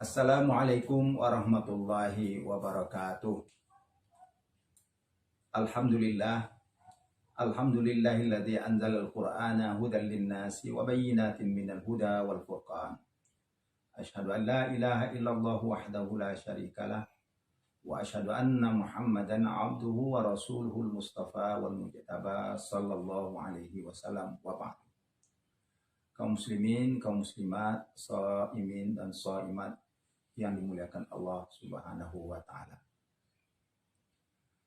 Assalamualaikum warahmatullahi wabarakatuh. Alhamdulillah, alhamdulillahilladzi anzalal qur'ana hudan linnasi wa bayyinatin minal huda wal furqan. Asyhadu an la ilaha illallah wahdahu la syarikalah wa asyhadu anna Muhammadan abduhu wa rasuluhul mustafa wal mujtaba sallallahu alaihi wasallam wa ba'd. Kaum muslimin, kaum muslimat, shaimin dan shaimat yang dimuliakan Allah Subhanahu wa taala.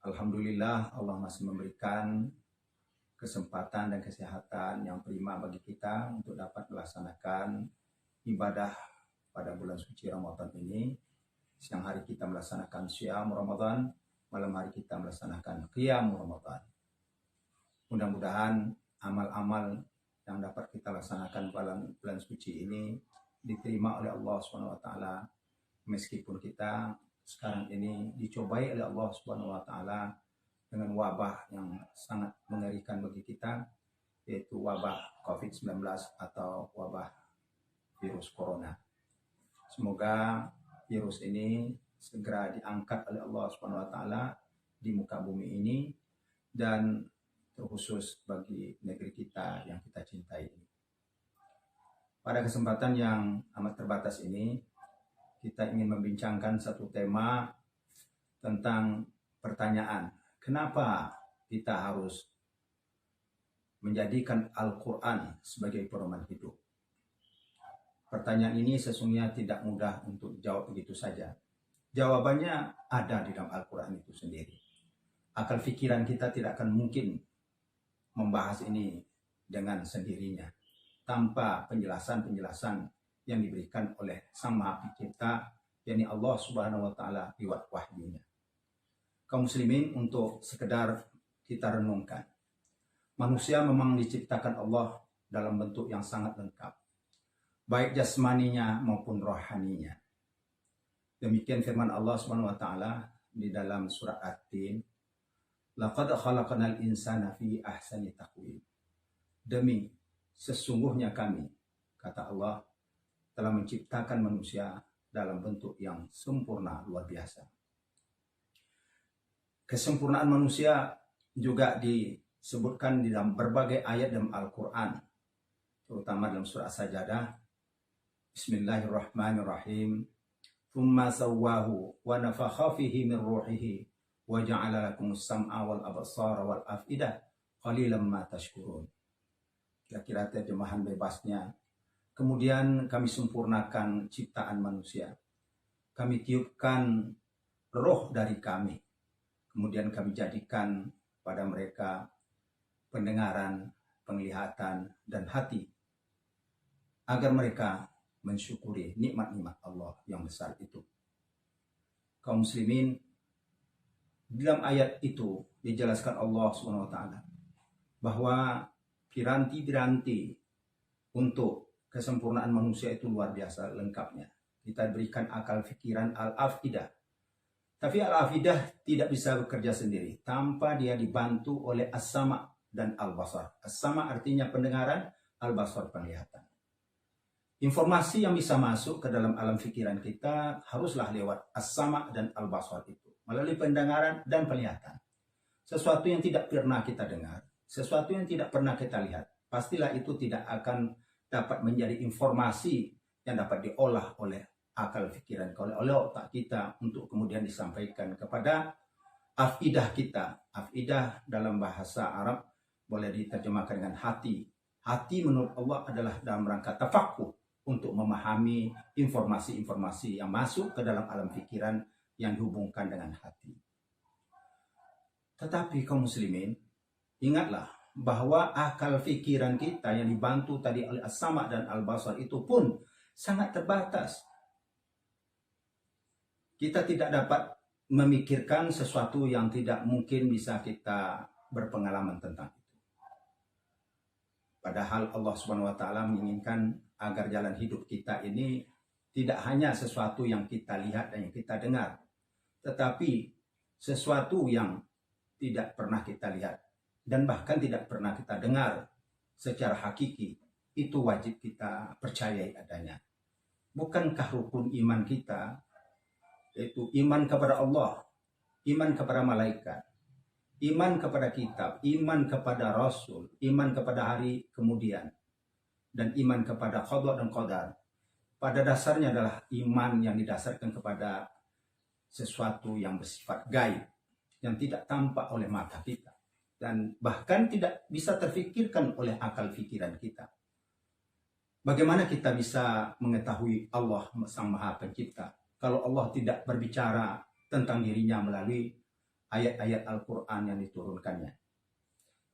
Alhamdulillah, Allah masih memberikan kesempatan dan kesehatan yang prima bagi kita untuk dapat melaksanakan ibadah pada bulan suci Ramadan ini. Siang hari kita melaksanakan Syam Ramadan, malam hari kita melaksanakan Qiyam Ramadan. Mudah-mudahan amal-amal yang dapat kita laksanakan pada bulan suci ini diterima oleh Allah Subhanahu wa taala, meskipun kita sekarang ini dicobai oleh Allah Subhanahu wa taala dengan wabah yang sangat mengerikan bagi kita, yaitu wabah COVID-19 atau wabah virus corona. Semoga virus ini segera diangkat oleh Allah Subhanahu wa taala di muka bumi ini, dan terkhusus bagi negeri kita yang kita cintai ini. Pada kesempatan yang amat terbatas ini, kita ingin membincangkan satu tema tentang pertanyaan, kenapa kita harus menjadikan Al-Quran sebagai pedoman hidup? Pertanyaan ini sesungguhnya tidak mudah untuk dijawab begitu saja. Jawabannya ada di dalam Al-Quran itu sendiri. Akal pikiran kita tidak akan mungkin membahas ini dengan sendirinya tanpa penjelasan-penjelasan yang diberikan oleh Sang Maha Pencipta, yakni Allah Subhanahu wa taala lewat wahyunya. Kaum muslimin, untuk sekedar kita renungkan, manusia memang diciptakan Allah dalam bentuk yang sangat lengkap, baik jasmaninya maupun rohaninya. Demikian firman Allah Subhanahu wa taala di dalam surat At-Tin, laqad khalaqnal insana fi ahsani taqwim. Demi sesungguhnya kami, kata Allah, telah menciptakan manusia dalam bentuk yang sempurna luar biasa. Kesempurnaan manusia juga disebutkan di dalam berbagai ayat dalam Al-Quran, terutama dalam surah Sajadah. Bismillahirrahmanirrahim. Thumma sawwahu wa nafakha fihi min ruhihi wa ja'ala lakumus sam'a wal absara wal afidah qalilan ma tashkurun. Kira-kira terjemahan bebasnya, kemudian kami sempurnakan ciptaan manusia. Kami tiupkan roh dari kami. Kemudian kami jadikan pada mereka pendengaran, penglihatan, dan hati, agar mereka mensyukuri nikmat-nikmat Allah yang besar itu. Kaum muslimin, dalam ayat itu dijelaskan Allah SWT bahwa piranti-piranti untuk kesempurnaan manusia itu luar biasa lengkapnya. Kita berikan akal pikiran al-afidah. Tapi al-afidah tidak bisa bekerja sendiri tanpa dia dibantu oleh as-sama dan al-basar. As-sama artinya pendengaran, al-basar penglihatan. Informasi yang bisa masuk ke dalam alam pikiran kita haruslah lewat as-sama dan al-basar itu, melalui pendengaran dan penglihatan. Sesuatu yang tidak pernah kita dengar, sesuatu yang tidak pernah kita lihat, pastilah itu tidak akan dapat menjadi informasi yang dapat diolah oleh akal pikiran, oleh otak kita untuk kemudian disampaikan kepada afidah kita. Afidah dalam bahasa Arab boleh diterjemahkan dengan hati. Hati menurut Allah adalah dalam rangka tafakkur, untuk memahami informasi-informasi yang masuk ke dalam alam pikiran yang dihubungkan dengan hati. Tetapi kaum muslimin, ingatlah bahwa akal pikiran kita yang dibantu tadi oleh as-sama dan al-basar itu pun sangat terbatas. Kita tidak dapat memikirkan sesuatu yang tidak mungkin bisa kita berpengalaman tentang itu. Padahal Allah Subhanahu wa taala menginginkan agar jalan hidup kita ini tidak hanya sesuatu yang kita lihat dan yang kita dengar, tetapi sesuatu yang tidak pernah kita lihat dan bahkan tidak pernah kita dengar secara hakiki, itu wajib kita percayai adanya. bukankah rukun iman kita yaitu iman kepada Allah, iman kepada malaikat, iman kepada kitab, iman kepada rasul, iman kepada hari kemudian, dan iman kepada qada dan qadar. Pada dasarnya adalah iman yang didasarkan kepada sesuatu yang bersifat gaib, yang tidak tampak oleh mata kita, dan bahkan tidak bisa terfikirkan oleh akal pikiran kita. Bagaimana kita bisa mengetahui Allah Sang Maha Pencipta kalau Allah tidak berbicara tentang dirinya melalui ayat-ayat Al-Quran yang diturunkannya?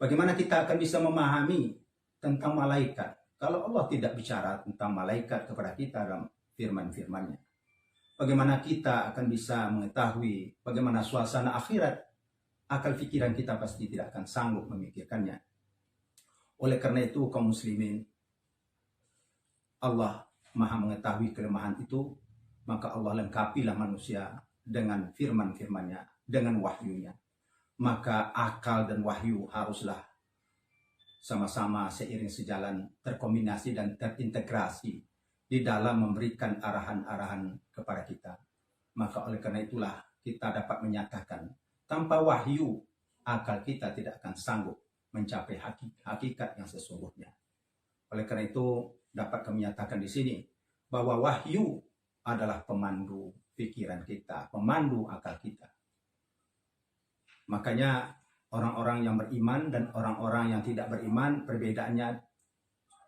Bagaimana kita akan bisa memahami tentang malaikat kalau Allah tidak bicara tentang malaikat kepada kita dalam firman-firmannya? Bagaimana kita akan bisa mengetahui bagaimana suasana akhirat? Akal pikiran kita pasti tidak akan sanggup memikirkannya. Oleh karena itu, kaum muslimin, Allah Maha mengetahui kelemahan itu, maka Allah lengkapilah manusia dengan firman-firmannya, dengan wahyunya. Maka akal dan wahyu haruslah sama-sama seiring sejalan, terkombinasi dan terintegrasi di dalam memberikan arahan-arahan kepada kita. Maka oleh karena itulah kita dapat menyatakan, tanpa wahyu, akal kita tidak akan sanggup mencapai hakikat yang sesungguhnya. Oleh karena itu, dapat kami nyatakan di sini bahwa wahyu adalah pemandu pikiran kita, pemandu akal kita. Makanya orang-orang yang beriman dan orang-orang yang tidak beriman perbedaannya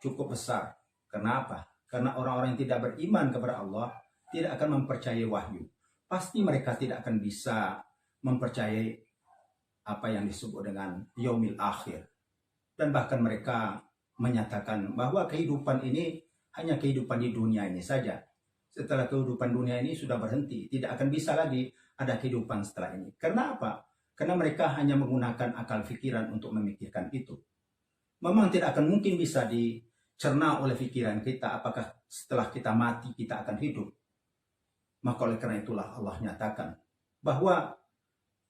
cukup besar. Kenapa? Karena orang-orang yang tidak beriman kepada Allah tidak akan mempercayai wahyu. Pasti mereka tidak akan bisa mempercayai apa yang disebut dengan yaumil akhir. Dan bahkan mereka menyatakan bahwa kehidupan ini hanya kehidupan di dunia ini saja. Setelah kehidupan dunia ini sudah berhenti, tidak akan bisa lagi ada kehidupan setelah ini. Karena apa? Karena mereka hanya menggunakan akal pikiran untuk memikirkan itu. Memang tidak akan mungkin bisa dicerna oleh pikiran kita apakah setelah kita mati kita akan hidup. Maka oleh karena itulah Allah nyatakan bahwa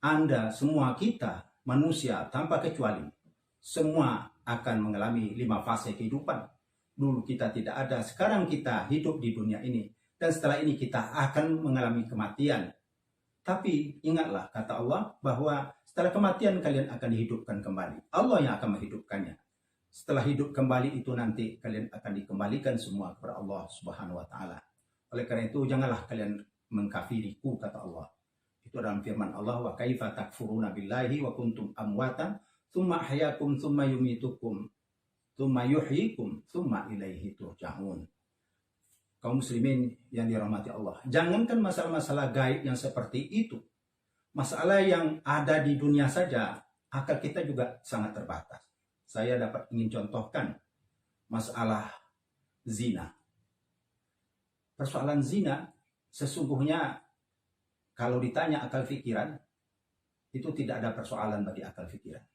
Anda semua, kita manusia tanpa kecuali, semua akan mengalami 5 fase kehidupan. Dulu kita tidak ada, sekarang kita hidup di dunia ini, dan setelah ini kita akan mengalami kematian. Tapi ingatlah kata Allah bahwa setelah kematian kalian akan dihidupkan kembali. Allah yang akan menghidupkannya. Setelah hidup kembali itu nanti kalian akan dikembalikan semua kepada Allah Subhanahu wa taala. Oleh karena itu janganlah kalian mengkafiriku, kata Allah. Itu dalam firman Allah, wa kaifa takfuruna billahi wa kuntum amwatan tsumma ahyakum tsumma yumitukum tsumma yuhyikum tsumma ilaihi turja'un. Kaum muslimin yang dirahmati Allah, jangankan masalah-masalah gaib yang seperti itu, masalah yang ada di dunia saja, akal kita juga sangat terbatas. Saya ingin contohkan masalah zina. Persoalan zina sesungguhnya kalau ditanya akal pikiran, itu tidak ada persoalan bagi akal pikiran.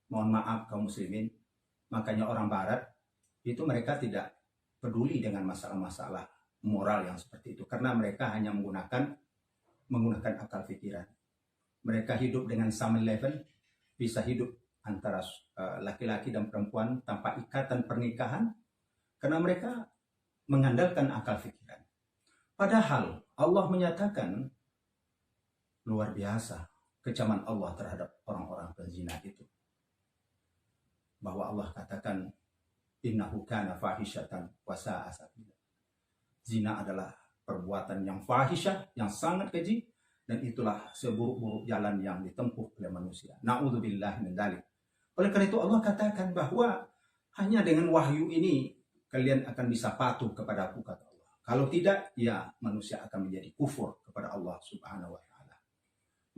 Mohon maaf kaum muslimin, makanya orang barat itu mereka tidak peduli dengan masalah-masalah moral yang seperti itu, karena mereka hanya menggunakan akal pikiran. Mereka hidup dengan sama level, bisa hidup antara laki-laki dan perempuan tanpa ikatan pernikahan, karena mereka mengandalkan akal pikiran. Padahal Allah menyatakan luar biasa kecaman Allah terhadap orang-orang penzina itu. Bahwa Allah katakan innahu kana fahishatan wa sa'a sabila. Zina adalah perbuatan yang fahisyah, yang sangat keji, dan itulah seburuk-buruk jalan yang ditempuh oleh manusia. Na'udzubillah min dzalik. Oleh karena itu Allah katakan bahwa hanya dengan wahyu ini kalian akan bisa patuh kepada Aku, kata Allah. Kalau tidak, ya manusia akan menjadi kufur kepada Allah Subhanahu wa taala.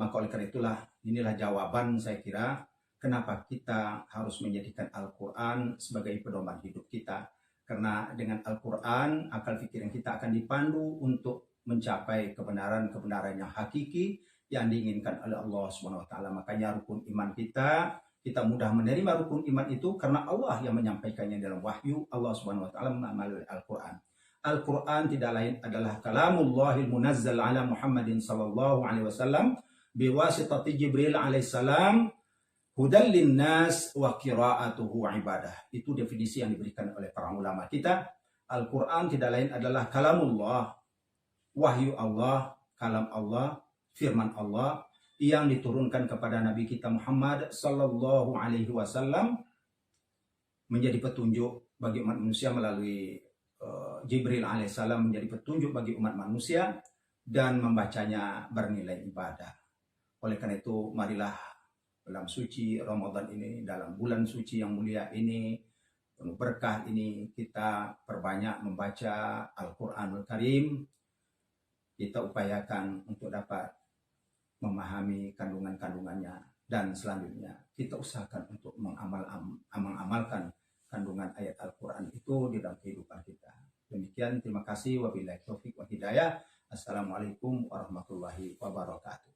Maka oleh karena itulah inilah jawaban saya kira kenapa kita harus menjadikan Al-Quran sebagai pedoman hidup kita. Karena dengan Al-Quran, akal pikiran kita akan dipandu untuk mencapai kebenaran-kebenaran yang hakiki yang diinginkan oleh Allah SWT. Makanya rukun iman kita mudah menerima rukun iman itu karena Allah yang menyampaikannya dalam wahyu Allah SWT melalui Al-Quran. Al-Quran tidak lain adalah kalamullahil munazzal ala Muhammadin sallallahu alaihi wasallam biwasitati Jibril alaihissalam hudal linnas wa qira'atuhu ibadah. Itu definisi yang diberikan oleh para ulama kita, Al-Quran tidak lain adalah kalamullah, wahyu Allah, kalam Allah, firman Allah yang diturunkan kepada Nabi kita Muhammad Sallallahu Alaihi Wasallam menjadi petunjuk bagi umat manusia melalui Jibril alaihissalam, menjadi petunjuk bagi umat manusia dan membacanya bernilai ibadah. Oleh karena itu, marilah dalam suci Ramadan ini, dalam bulan suci yang mulia ini, penuh berkah ini, kita perbanyak membaca Al-Quranul Karim. Kita upayakan untuk dapat memahami kandungan-kandungannya, dan selanjutnya kita usahakan untuk mengamalkan kandungan ayat Al-Quran itu di dalam kehidupan kita. Demikian, terima kasih. Wabillahi taufiq wa hidayah. Assalamualaikum warahmatullahi wabarakatuh.